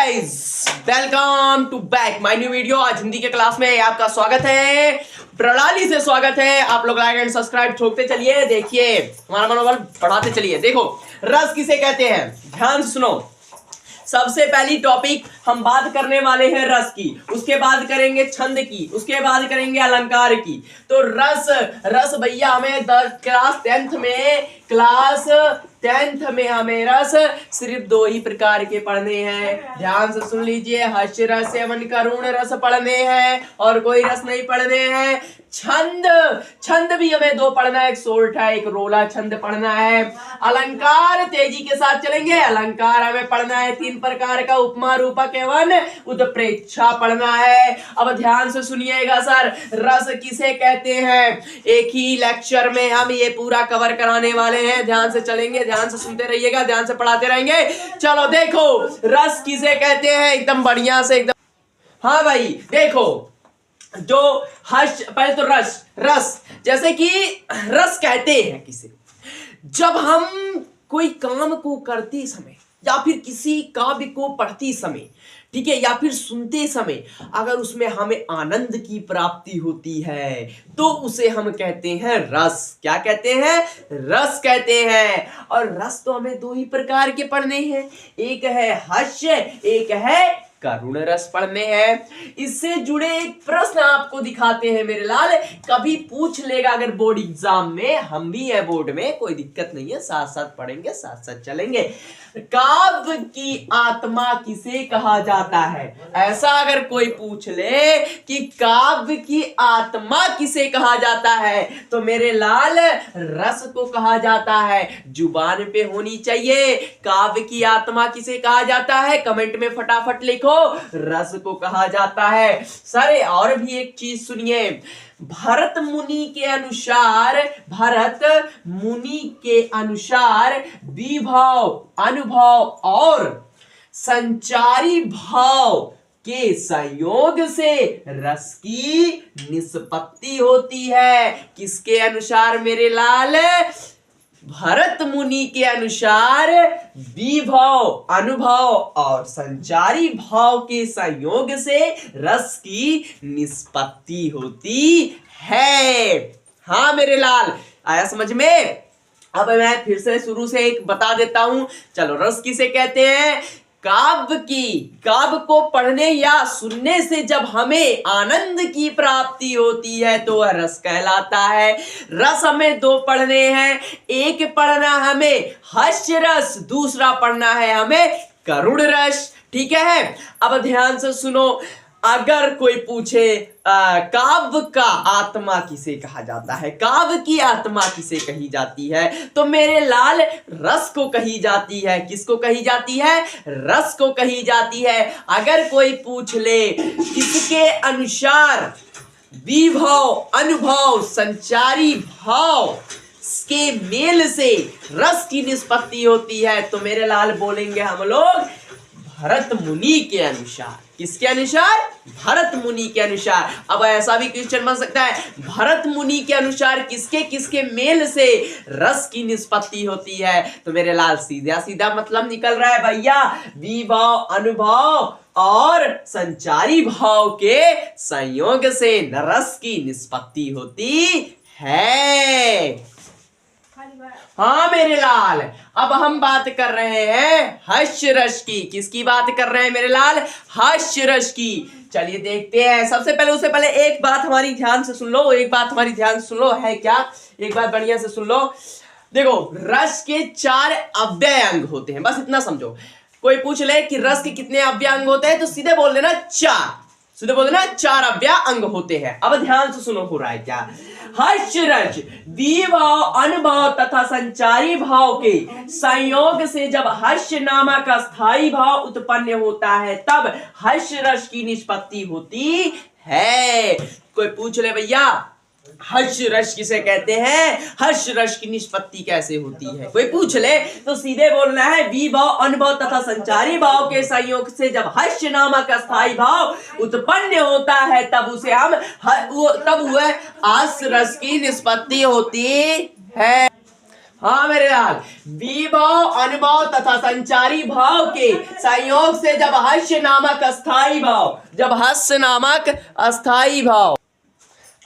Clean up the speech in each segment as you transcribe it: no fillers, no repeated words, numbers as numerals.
Guys, welcome to back my new video. आज हिंदी के class में आपका स्वागत है, प्रणाली से स्वागत है। आप लोग लाइक एंड सब्सक्राइब ठोकते चलिए, देखिए हमारा मनोबल बढ़ाते चलिए। देखो रस किसे कहते हैं, ध्यान से सुनो। सबसे पहली टॉपिक हम बात करने वाले हैं रस की, उसके बाद करेंगे छंद की, उसके बाद करेंगे अलंकार की। तो रस भैया हमें क्लास 10th में हमें रस सिर्फ 2 ही प्रकार के पढ़ने हैं। ध्यान से सुन लीजिए, हर्ष रस एवं करुण रस पढ़ने हैं और कोई रस नहीं पढ़ने हैं। छंद भी हमें 2 पढ़ना है, एक सोल्ठा एक रोला छंद पढ़ना है। अलंकार तेजी के साथ चलेंगे, अलंकार हमें पढ़ना है 3 प्रकार का, उपमा रूपक एवं उत्प्रेक्षा पढ़ना है। अब ध्यान से सुनिएगा सर, रस किसे कहते हैं एक ही लेक्चर में हम ये पूरा कवर कराने वाले हैं। ध्यान से चलेंगे, ध्यान से सुनते रहिएगा, ध्यान से पढ़ाते रहेंगे। चलो देखो रस किसे कहते हैं, एकदम बढ़िया से एकदम। हाँ भाई देखो, जो हर्ष, पहले तो रस जैसे कि रस कहते हैं किसे, जब हम कोई काम को करते समय या फिर किसी काव्य को पढ़ते समय, ठीक है, या फिर सुनते समय अगर उसमें हमें आनंद की प्राप्ति होती है तो उसे हम कहते हैं रस। क्या कहते हैं? रस कहते हैं। और रस तो हमें 2 ही प्रकार के पढ़ने हैं, एक है हर्ष, एक है करुण रस पढ़ने हैं। इससे जुड़े एक प्रश्न आपको दिखाते हैं मेरे लाल, कभी पूछ लेगा अगर बोर्ड एग्जाम में, हम भी है बोर्ड में, कोई दिक्कत नहीं है, साथ साथ पढ़ेंगे साथ साथ चलेंगे। काव्य की आत्मा किसे कहा जाता है, ऐसा अगर कोई पूछ ले कि काव्य की आत्मा किसे कहा जाता है तो मेरे लाल रस को कहा जाता है। जुबान पे होनी चाहिए, काव्य की आत्मा किसे कहा जाता है, कमेंट में फटाफट लिखो, रस को कहा जाता है। सर और भी एक चीज सुनिए, भरत मुनि के अनुसार विभव, अनुभव और संचारी भाव के संयोग से रस की निष्पत्ति होती है। किसके अनुसार मेरे लाल? भरत मुनि के अनुसार विभव, अनुभव और संचारी भाव के संयोग से रस की निष्पत्ति होती है। हाँ मेरे लाल, आया समझ में? अब मैं फिर से शुरू से एक बता देता हूं। चलो, रस किसे कहते हैं? काव्य को पढ़ने या सुनने से जब हमें आनंद की प्राप्ति होती है तो वह रस कहलाता है। रस हमें 2 पढ़ने हैं, एक पढ़ना हमें हर्ष रस, दूसरा पढ़ना है हमें करुण रस, ठीक है। अब ध्यान से सुनो, अगर कोई पूछे काव्य का आत्मा किसे कहा जाता है, काव्य की आत्मा किसे कही जाती है, तो मेरे लाल रस को कही जाती है। किसको कही जाती है? रस को कही जाती है। अगर कोई पूछ ले किसके अनुसार विभव, अनुभव, संचारी भाव के मेल से रस की निष्पत्ति होती है तो मेरे लाल बोलेंगे हम लोग भरत मुनि के अनुसार। किसके अनुसार? भरत मुनि के अनुसार। अब ऐसा भी क्वेश्चन बन सकता है, भरत मुनि के अनुसार किसके किसके मेल से रस की निष्पत्ति होती है, तो मेरे लाल सीधा सीधा मतलब निकल रहा है भैया, विभव, अनुभव और संचारी भाव के संयोग से रस की निष्पत्ति होती है। हाँ मेरे लाल, अब हम बात कर रहे हैं हर्ष रस की। किसकी बात कर रहे हैं मेरे लाल? हर्ष रस की। चलिए देखते हैं। सबसे पहले, उससे पहले एक बात हमारी ध्यान से सुन लो, एक बात हमारी ध्यान से सुन लो, है क्या? एक बात बढ़िया से सुन लो। देखो, रस के 4 अव्यय अंग होते हैं, बस इतना समझो। कोई पूछ ले कि रस के कितने अव्यय अंग होते हैं तो सीधे बोल देना 4, सीधे बोल देना 4 अव्यय अंग होते हैं। अब ध्यान से सुनो, हो रहा है क्या? हर्ष रस विभव, अनुभव तथा संचारी भाव के संयोग से जब हर्ष नामक स्थायी भाव उत्पन्न होता है तब हर्ष रस की निष्पत्ति होती है। कोई पूछ ले भैया हर्ष रस किसे कहते हैं, हर्ष रस की निष्पत्ति कैसे होती है, कोई पूछ ले तो सीधे बोलना है विभव, अनुभव तथा संचारी भाव के संयोग से जब हर्ष नामक स्थायी भाव उत्पन्न होता है तब उसे हम तब वह हर्ष रस की निष्पत्ति होती है। हाँ मेरे लाल, विभव, अनुभव तथा संचारी भाव के संयोग से जब हास्य नामक अस्थाई भाव, जब हास्य नामक अस्थाई भाव,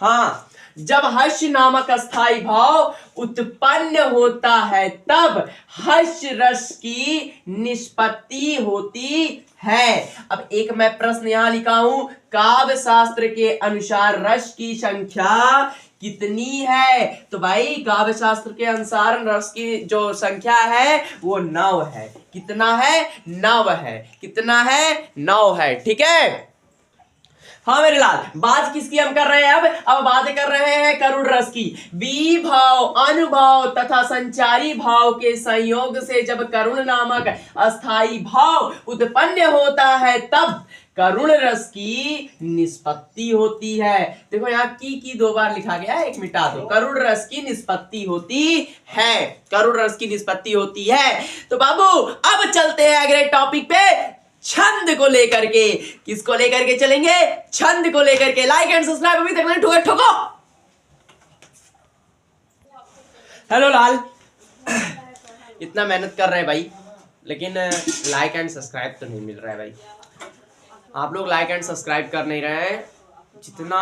हाँ जब हास्य नामक अस्थाई भाव उत्पन्न होता है तब हास्य रस की निष्पत्ति होती है। अब एक मैं प्रश्न यहां लिखा हूं, काव्य शास्त्र के अनुसार रस की संख्या कितनी है? तो भाई काव्य शास्त्र के अनुसार रस की जो संख्या है वो 9 है। कितना है? 9 है। कितना है? 9 है। ठीक है। हाँ मेरे लाल, बात किसकी हम कर रहे हैं? अब बात कर रहे हैं करुण रस की। विभव, अनुभव तथा संचारी भाव के संयोग से जब करुण नामक अस्थाई भाव उत्पन्न होता है तब करुण रस की निष्पत्ति होती है। देखो यहाँ की 2 बार लिखा गया है, एक मिटा दो। करुण रस की निष्पत्ति होती है। करुण रस की निष्पत्ति होती है। तो बाबू अब चलते हैं अगले टॉपिक पे, छंद को लेकर के। किसको लेकर के चलेंगे? छंद को लेकर के। लाइक एंड सब्सक्राइब अभी तक नहीं ठोको ठोको। हेलो लाल, इतना मेहनत कर रहे हैं भाई, लेकिन लाइक एंड सब्सक्राइब तो नहीं मिल रहा है भाई। आप लोग लाइक एंड सब्सक्राइब कर नहीं रहे हैं। जितना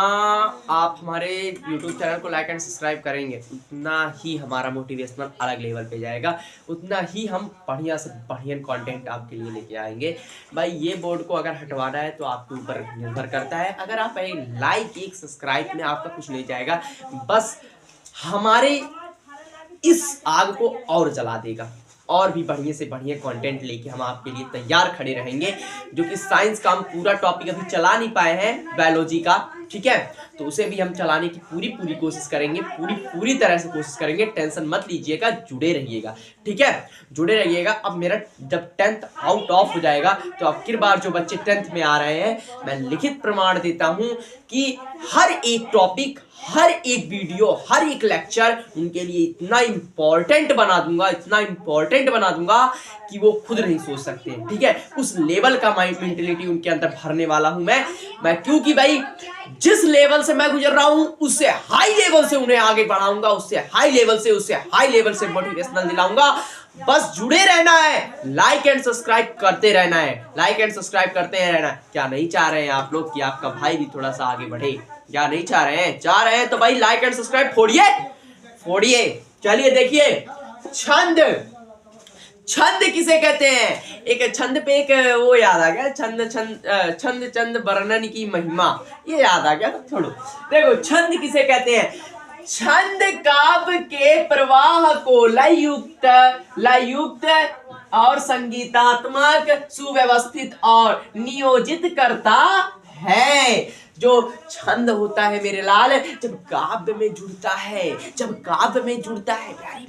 आप हमारे YouTube चैनल को लाइक एंड सब्सक्राइब करेंगे उतना ही हमारा मोटिवेशनल अलग लेवल पे जाएगा, उतना ही हम बढ़िया से बढ़िया कंटेंट आपके लिए लेके आएंगे। भाई ये बोर्ड को अगर हटवाना है तो आपके ऊपर निर्भर करता है। अगर आप लाइक, एक सब्सक्राइब में आपका कुछ नहीं जाएगा, बस हमारे इस आग को और जला देगा। और भी बढ़िया से बढ़िया कंटेंट लेके हम आपके लिए तैयार खड़े रहेंगे। जो कि साइंस का हम पूरा टॉपिक अभी चला नहीं पाए हैं, बायोलॉजी का, ठीक है, तो उसे भी हम चलाने की पूरी कोशिश करेंगे, पूरी तरह से कोशिश करेंगे। टेंशन मत लीजिएगा, जुड़े रहिएगा, ठीक है, जुड़े रहिएगा। अब मेरा जब 10th आउट ऑफ हो जाएगा तो आखिर बार जो बच्चे 10th में आ रहे हैं, मैं लिखित प्रमाण देता हूं कि हर एक टॉपिक, हर एक वीडियो, हर एक लेक्चर उनके लिए इतना इंपॉर्टेंट बना दूंगा, इतना इंपॉर्टेंट बना दूंगा कि वो खुद नहीं सोच सकते, ठीक है। उस लेवल का माइंड मेंटेलिटी उनके अंदर भरने वाला हूं मैं, क्योंकि भाई जिस लेवल से मैं गुजर रहा हूं उससे हाई लेवल से उन्हें आगे बढ़ाऊंगा, उससे हाई लेवल से मोटिवेशनल दिलाऊंगा। बस जुड़े रहना है, लाइक एंड सब्सक्राइब करते रहना है, लाइक एंड सब्सक्राइब करते रहना है। क्या नहीं चाह रहे हैं आप लोग कि आपका भाई भी थोड़ा सा आगे बढ़े? क्या नहीं चाह रहे हैं? चाह रहे हैं तो भाई लाइक एंड सब्सक्राइब फोड़िए। चलिए देखिए, छंद किसे कहते हैं? एक छंद पे एक वो याद आ गया, छंद वर्णन की महिमा, ये याद आ गया। तो छोड़ो, देखो छंद किसे कहते हैं? छंद काव्य के प्रवाह को लययुक्त और संगीतात्मक, सुव्यवस्थित और नियोजित करता है। जो छंद होता है मेरे लाल, जब काव्य में जुड़ता है, वेरी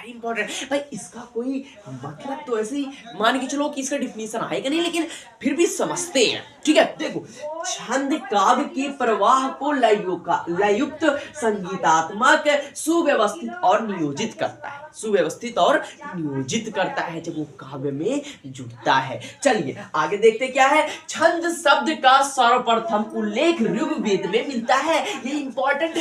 इंपॉर्टेंट भाई। इसका कोई मतलब तो ऐसे ही मान के चलो कि इसका डिफिनीशन आएगा नहीं, लेकिन फिर भी समझते हैं, ठीक है। देखो, छंद काव्य के प्रवाह को लययुक्त, संगीतात्मक, सुव्यवस्थित और नियोजित करता है जब वो काव्य में जुड़ता है। चलिए आगे देखते क्या है। छंद शब्द का सर्वप्रथम उल्लेख ऋग्वेद में मिलता है। ये इंपॉर्टेंट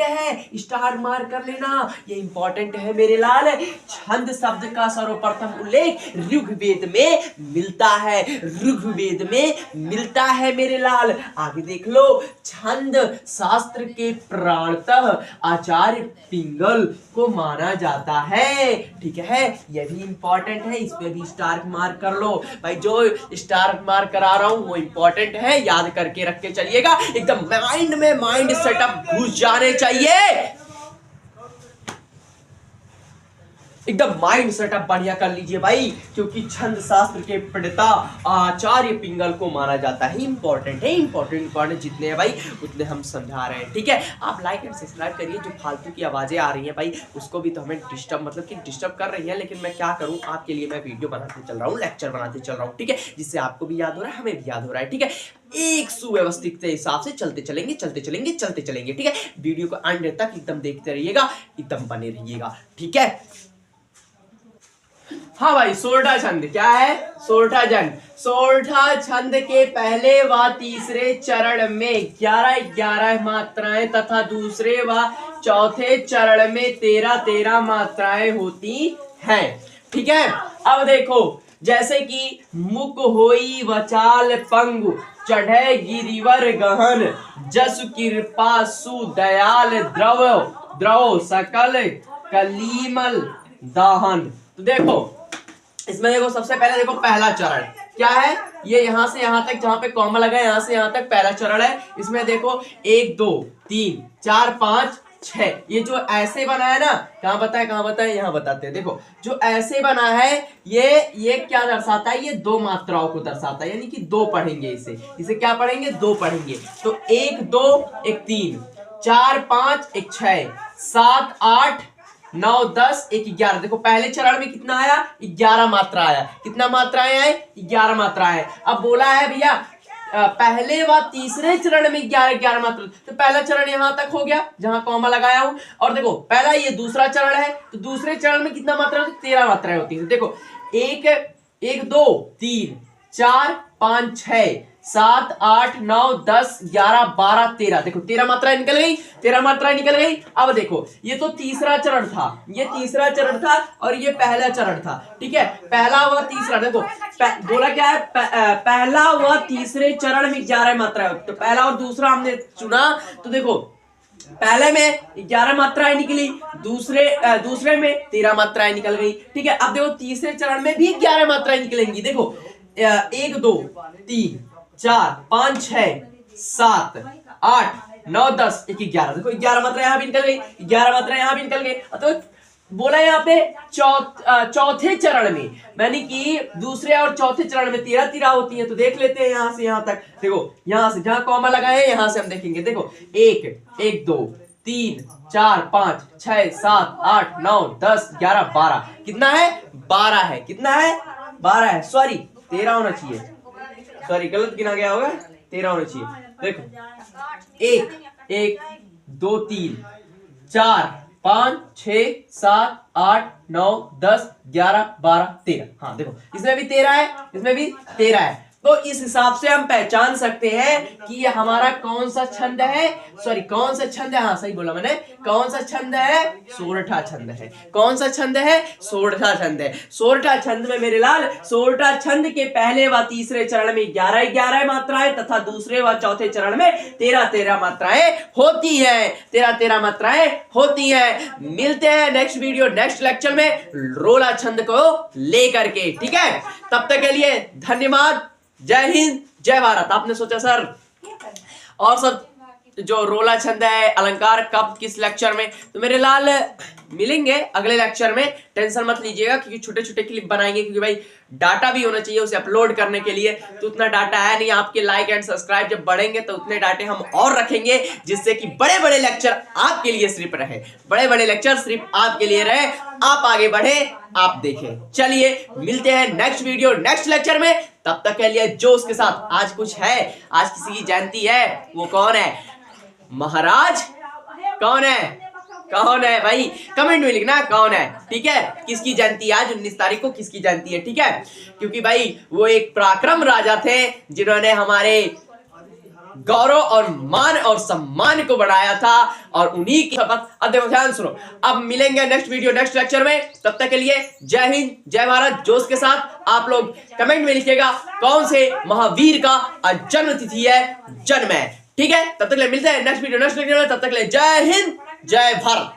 है, स्टार मार्क कर लेना, ये इंपॉर्टेंट है मेरे लाल। छंद शब्द का सर्वप्रथम उल्लेख ऋग्वेद में मिलता है मेरे लाल। आगे देख लो, छंद शास्त्र के प्राणतः आचार्य पिंगल को माना जाता है, ठीक है। यह भी इंपॉर्टेंट है, इस पे भी स्टार मार्क कर लो भाई। जो स्टार मार्क करा रहा हूं वो इंपॉर्टेंट है, याद करके रख के चलिएगा। एकदम माइंड में माइंड सेटअप घुस जाने चाहिए, एकदम माइंड सेटअप बढ़िया कर लीजिए भाई, क्योंकि छंद शास्त्र के प्रणेता आचार्य पिंगल को माना जाता है। इंपॉर्टेंट जितने हैं भाई उतने हम समझा रहे हैं, ठीक है। आप लाइक एंड सब्सक्राइब करिए। जो फालतू की आवाजें आ रही हैं भाई उसको भी तो हमें डिस्टर्ब कर रही है, लेकिन मैं क्या करूं, आपके लिए मैं वीडियो बनाते चल रहा हूँ, लेक्चर बनाते चल रहा हूँ, ठीक है, जिससे आपको भी याद हो रहा है, हमें भी याद हो रहा है, ठीक है। एक सुव्यवस्थित हिसाब से चलते चलेंगे, ठीक है। वीडियो को अंत तक एकदम देखते रहिएगा, एकदम बने रहिएगा, ठीक है। हाँ भाई, सोरठा छंद क्या है? सोरठा छंद। सोरठा छंद के पहले व तीसरे चरण में 11-11 मात्राएं तथा दूसरे व चौथे चरण में 13-13 मात्राएं होती हैं। ठीक है, अब देखो, जैसे कि मुक होई वचाल पंगु, चढ़े गिरिवर गहन, जसु कृपा सु दयाल द्रव द्रव सकल कलीमल दाहन। तो देखो, इसमें देखो, सबसे पहले देखो पहला चरण क्या है? ये यहां से यहां तक, जहां पे कॉमा लगा है यहां से यहां तक पहला चरण है। इसमें देखो 1 2 3 4 5 6, ये जो ऐसे बना है ना, कहाँ बताए यहाँ बताते हैं। देखो, जो ऐसे बना है ये क्या दर्शाता है? ये 2 मात्राओं को दर्शाता है, यानी कि 2 पढ़ेंगे इसे क्या पढ़ेंगे? 2 पढ़ेंगे। तो 1 2 1 3 4 5 1 6 7 8 9 10 1 11। देखो, पहले चरण में कितना आया? 11 मात्रा आया। कितना मात्राएं आए? 11 मात्राएं। अब बोला है भैया पहले व तीसरे चरण में 11-11 मात्रा, तो पहला चरण यहां तक हो गया जहां कॉमा लगाया हूं। और देखो, पहला ये दूसरा चरण है, तो दूसरे चरण में कितना मात्रा होती है? 13 मात्राएं होती है। देखो, 1 1 2 3 4 5 6 7 8 9 10 11 12 13। देखो, 13 मात्राएं निकल गई, 13 मात्राएं निकल गई। अब देखो, ये तो तीसरा चरण था, ये तीसरा चरण था और ये पहला चरण था। ठीक है, पहला व तीसरा। देखो, बोला क्या है? पहला व तीसरे चरण में 11 मात्राएं। तो पहला और दूसरा हमने चुना, तो देखो, पहले में 11 मात्राएं निकली, दूसरे में 13 मात्राएं निकल गई। ठीक है, अब देखो, तीसरे चरण में भी 11 मात्राएं निकलेंगी। देखो, 1 2 3 4 5 6 7 8 9 10 1 11। देखो, 11 मात्रा यहाँ भी निकल गई, 11 मात्रा यहाँ भी निकल गई। तो बोला यहाँ पे चौथे चरण में, यानी कि दूसरे और चौथे चरण में 13-13 होती है। तो देख लेते हैं यहाँ से यहाँ तक। देखो, यहाँ से जहां कॉमा लगा है यहाँ से हम देखेंगे। देखो, 1 1 2 3 4 5 6 7 8 9 10 11 12। कितना है? 12 है। कितना है? 12 है। सॉरी, 13 होना चाहिए। सॉरी, गलत गिना गया होगा, 13 होना चाहिए। देखो, 1 1 2 3 4 5 6 7 8 9 10 11 12 13। हाँ, देखो, इसमें भी 13 है, इसमें भी 13 है। तो इस हिसाब से हम पहचान सकते हैं कि ये हमारा कौन सा छंद है। सॉरी, कौन सा छंद है? हाँ, सही बोला मैंने। कौन सा छंद है? सोरठा छंद है। कौन सा छंद है? सोरठा छंद है। सोरठा छंद में मेरे लाल, सोरठा छंद के पहले व तीसरे चरण में 11-11 मात्राएं तथा दूसरे व चौथे चरण में 13-13 मात्राएं होती है। 13-13 मात्राएं होती है। मिलते हैं नेक्स्ट वीडियो, नेक्स्ट लेक्चर में रोला छंद को लेकर के। ठीक है, तब तक के लिए धन्यवाद। जय हिंद, जय भारत। आपने सोचा सर और सब जो रोला छंद है, अलंकार कब, किस लेक्चर में? तो मेरे लाल मिलेंगे अगले लेक्चर में, टेंशन मत लीजिएगा, क्योंकि छोटे छोटे क्लिप बनाएंगे, क्योंकि भाई डाटा भी होना चाहिए उसे अपलोड करने के लिए। तो उतना डाटा है नहीं। आपके लाइक एंड सब्सक्राइब जब बढ़ेंगे तो उतने डाटे हम और रखेंगे, जिससे कि बड़े बड़े लेक्चर आपके लिए सिर्फ रहे, बड़े बड़े लेक्चर सिर्फ आपके लिए रहे। आप आगे बढ़े, आप देखें। चलिए, मिलते हैं नेक्स्ट वीडियो, नेक्स्ट लेक्चर में। तब तक के लिए जोश के साथ। आज कुछ है, आज किसी की जयंती है। वो कौन है? महाराज कौन है? कौन है भाई? कमेंट में लिखना कौन है। ठीक है, किसकी जयंती है आज? 19 तारीख को किसकी जयंती है? ठीक है, क्योंकि भाई वो एक पराक्रम राजा थे जिन्होंने हमारे गौरव और मान और सम्मान को बढ़ाया था, और उन्हीं की शपथ। अब देखो, ध्यान सुनो। अब मिलेंगे नेक्स्ट वीडियो, नेक्स्ट लेक्चर में। तब तक के लिए जय हिंद, जय भारत। जोश के साथ आप लोग कमेंट में लिखिएगा कौन से महावीर का जन्म तिथि है, जन्म है। ठीक है, तब तक के लिए मिलते हैं नेक्स्ट वीडियो, नेक्स्ट लेक्चर में। तब तक के लिए जय हिंद, जय भारत।